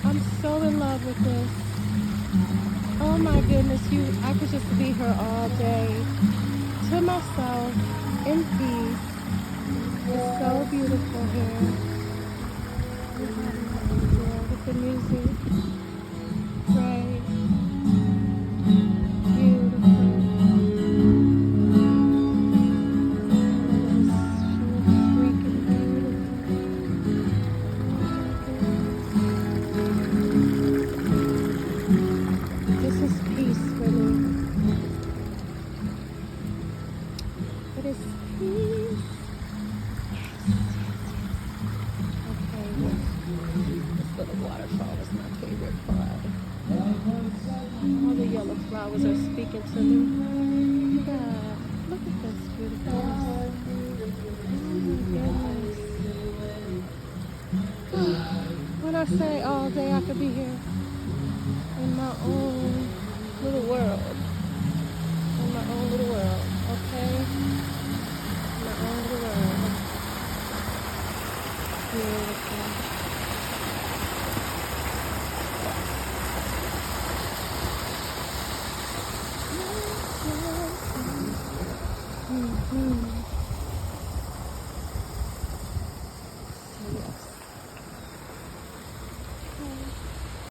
I'm so in love with this. Oh my goodness, I could just be here all day to myself in peace. It's so beautiful here. Yeah, with the music. Right. Beautiful. That is so freaking beautiful. Oh my goodness. This is peace for me. It is peace. Yes, yes, yes. Okay, this little waterfall is my favorite part. All the yellow flowers are speaking to me. God, look at this beautifulness. Oh my goodness. When I say all day, I could be here in my own little world. In my own little world, okay? My own little world. Beautiful. Mm-hmm.